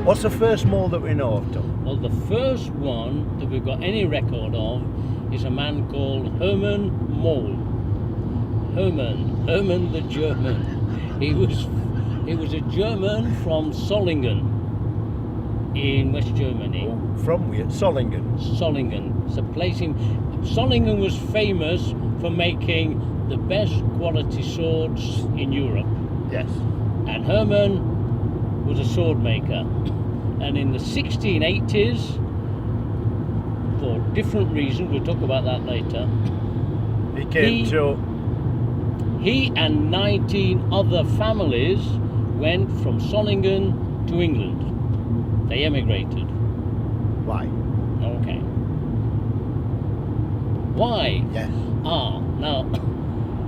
What's the first mole that we know of, Tom? Well, the first one that we've got any record of is a man called Herman Mohll. Herman the German. He was a German from Solingen in West Germany. Oh, from where? Solingen. Solingen. It's a place in Solingen was famous for making the best quality swords in Europe. Yes. And Herman was a sword maker. And in the 1680s, for different reasons, we'll talk about that later, he and 19 other families went from Solingen to England. They emigrated. Why? Okay. Why? Yes. Now.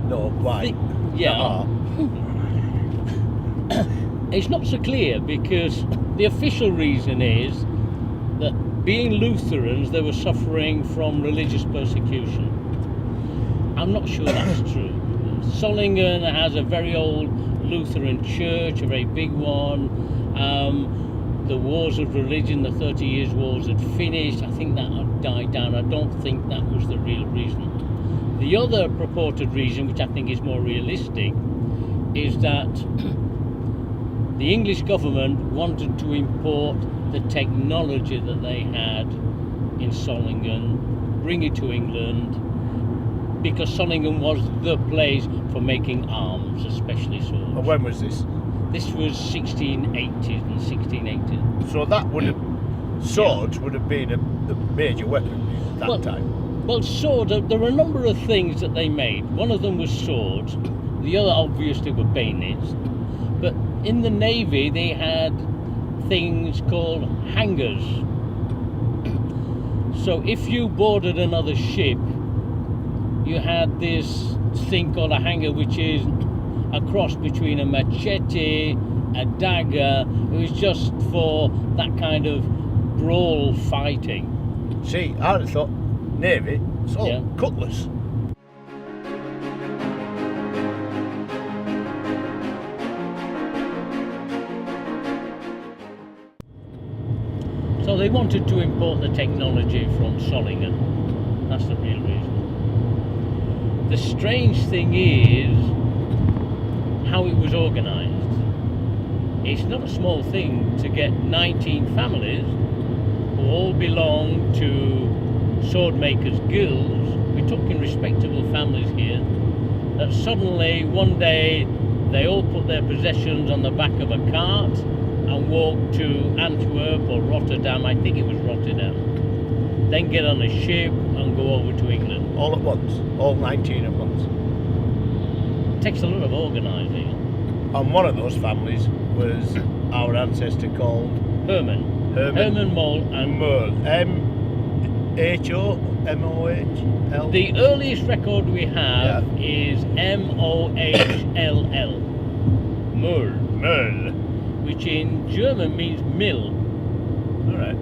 No, why? Yeah. It's not so clear, because the official reason is that being Lutherans, they were suffering from religious persecution. I'm not sure that's true. Solingen has a very old Lutheran church, a very big one. The wars of religion, the 30 Years' Wars had finished. I think that had died down. I don't think that was the real reason. The other purported reason, which I think is more realistic, is that the English government wanted to import the technology that they had in Solingen, bring it to England, because Solingen was the place for making arms, especially swords. And when was this? This was 1680s and 1680s. So that would have, swords would have been a major weapon at that time. Well, swords, there were a number of things that they made. One of them was swords, the other obviously were bayonets. But in the Navy, they had things called hangars. So if you boarded another ship, you had this thing called a hanger, which is a cross between a machete, a dagger. It was just for that kind of brawl fighting. See, I'd have thought Navy, it's all cutlass. So they wanted to import the technology from Solingen. That's the real reason. The strange thing is how it was organised. It's not a small thing to get 19 families who all belong to swordmakers' guilds. We're talking respectable families here. That suddenly one day they all put their possessions on the back of a cart and walk to Antwerp or Rotterdam, I think it was Rotterdam, then get on a ship and go over to England. All at once, all 19 at once. It takes a lot of organising. And one of those families was our ancestor called Herman Mohll and Mohll. M-H-O-M-O-H-L. The earliest record we have is M-O-H-L-L. Mohll, which in German means mill. All right.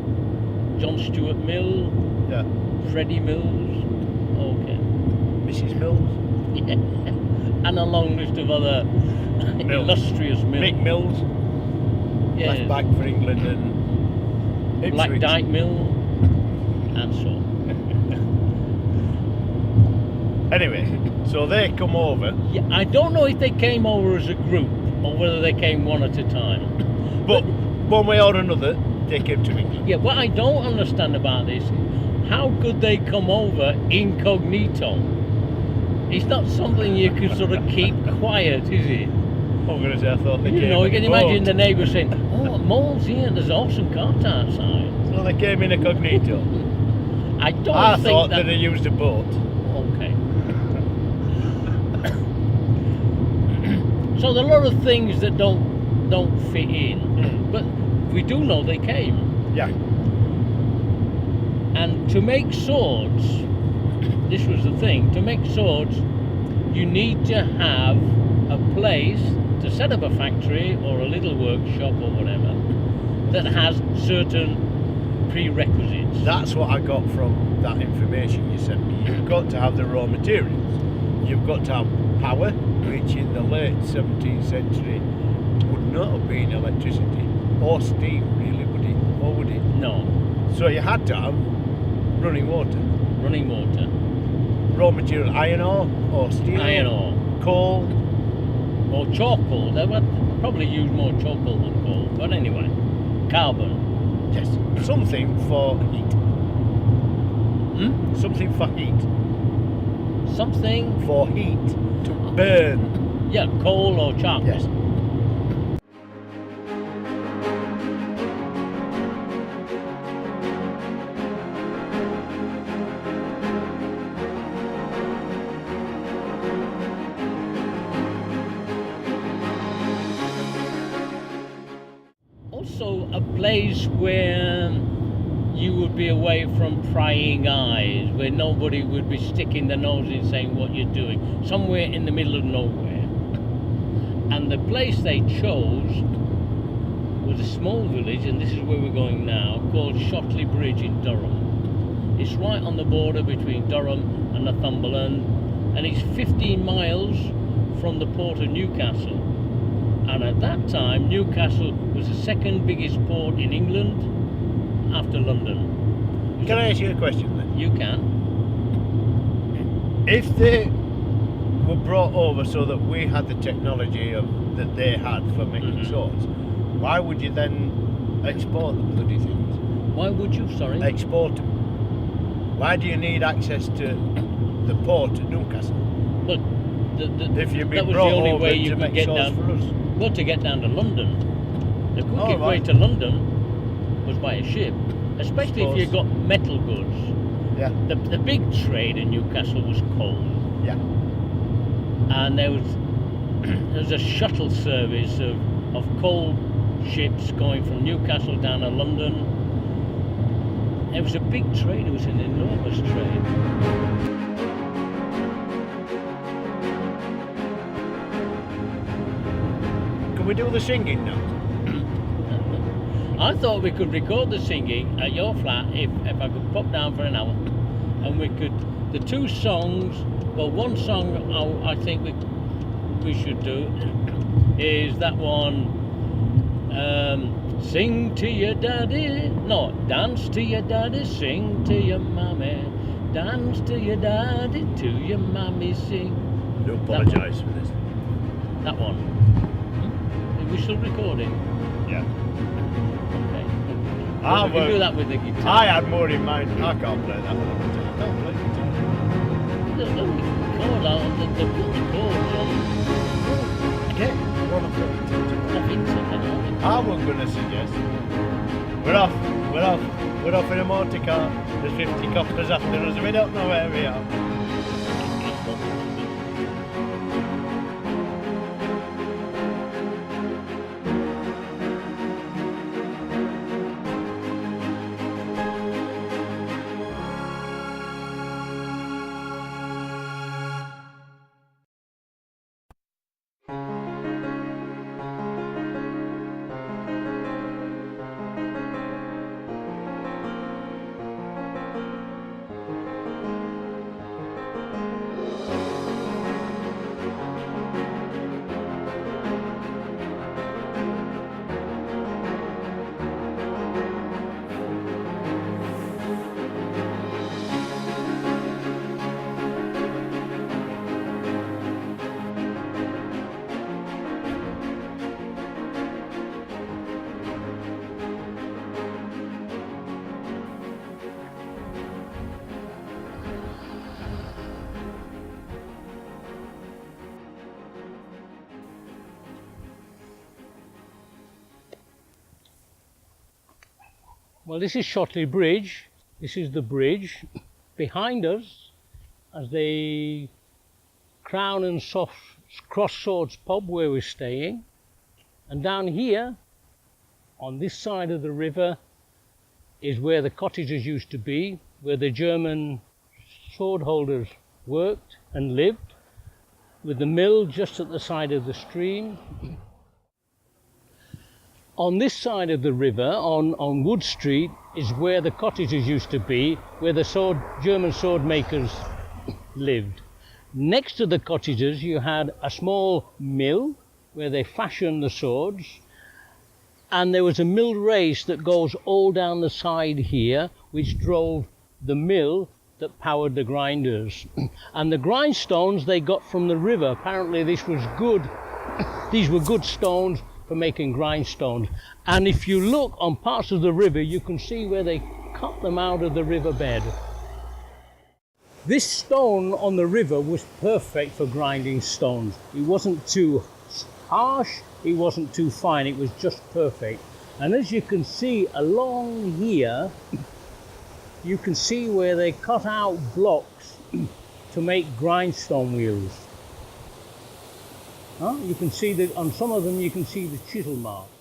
John Stuart Mill. Yeah. Freddie Mills. Okay. Mrs. Mills. Yeah. And a long list of other illustrious mills. Big Mills. Yes. Left back for England and Black Ipswich. Dyke Mill. And so on. Anyway, so they come over. Yeah, I don't know if they came over as a group or whether they came one at a time. But one way or another, they came to England. Yeah, what I don't understand about this, how could they come over incognito? It's not something you can sort of keep quiet, is it? I'm going to say, I thought they You came know, you in can a imagine boat. the neighbour saying, "Oh, Moles here, there's awesome cart outside." So they came incognito. I don't I think thought that. that they used a boat. Okay. So there are a lot of things that don't fit in, but we do know they came. Yeah. And to make swords, this was the thing. To make swords, you need to have a place to set up a factory or a little workshop or whatever that has certain prerequisites. That's what I got from that information you sent me. You've got to have the raw materials. You've got to have power, which in the late 17th century would not have been electricity or steam, really, would it? Or would it? No, So you had to have running water. running water, Raw material, iron ore or steel. iron ore, Coal. or charcoal. They would probably use more charcoal than coal, but anyway, carbon. Yes. Something for heat. Hmm? Something for heat. Something, For heat. To burn. yeah, coal or charcoal. Yes. Also, a place where you would be away from prying eyes, where nobody would be sticking their nose in saying what you're doing, somewhere in the middle of nowhere. And the place they chose was a small village, and this is where we're going now, called Shotley Bridge in Durham. It's right on the border between Durham and Northumberland, and it's 15 miles from the port of Newcastle. And at that time, Newcastle was the second biggest port in England after London. Can I ask you a question then? You can. If they were brought over so that we had the technology that they had for making swords, why would you then export the bloody things? Why would you, sorry? Export them. Why do you need access to the port at Newcastle? Well, If you've that been was the brought only over way you to could make get swords down. for us. Well, to get down to London. The quickest way right. to London was by a ship, especially if you Suppose. got metal goods. Yeah, The big trade in Newcastle was coal, yeah. and there was a shuttle service of coal ships going from Newcastle down to London. It was a big trade. It was an enormous trade. Can we do the singing now? I thought we could record the singing at your flat if I could pop down for an hour, and we could the two songs. Well, one song I think we should do is that one. Sing to your daddy, no, dance to your daddy, sing to your mommy, dance to your daddy, to your mommy, sing. I do apologise for this. That one. Are we still recording? Yeah. Okay. Ah, We can well, do that with the guitar. I had more in mind. I can't play that with the guitar. I can't play guitar. The chord on the chords on Yeah, one of them. off internet. I was going to suggest we're off in a motor car. There's 50 coppers after us. We don't know where we are. Well, this is Shotley Bridge. This is the bridge. Behind us, as the Crown and Cross Swords pub where we're staying. And down here, on this side of the river, is where the cottages used to be, where the German sword holders worked and lived, with the mill just at the side of the stream. On this side of the river, on Wood Street, is where the cottages used to be, where the German sword makers lived. Next to the cottages, you had a small mill where they fashioned the swords, and there was a mill race that goes all down the side here, which drove the mill that powered the grinders. And the grindstones they got from the river. Apparently this was good. These were good stones for making grindstones. And if you look on parts of the river, you can see where they cut them out of the riverbed. This stone on the river was perfect for grinding stones. It wasn't too harsh, it wasn't too fine, it was just perfect. And as you can see along here, you can see where they cut out blocks to make grindstone wheels. You can see that on some of them you can see the chisel marks.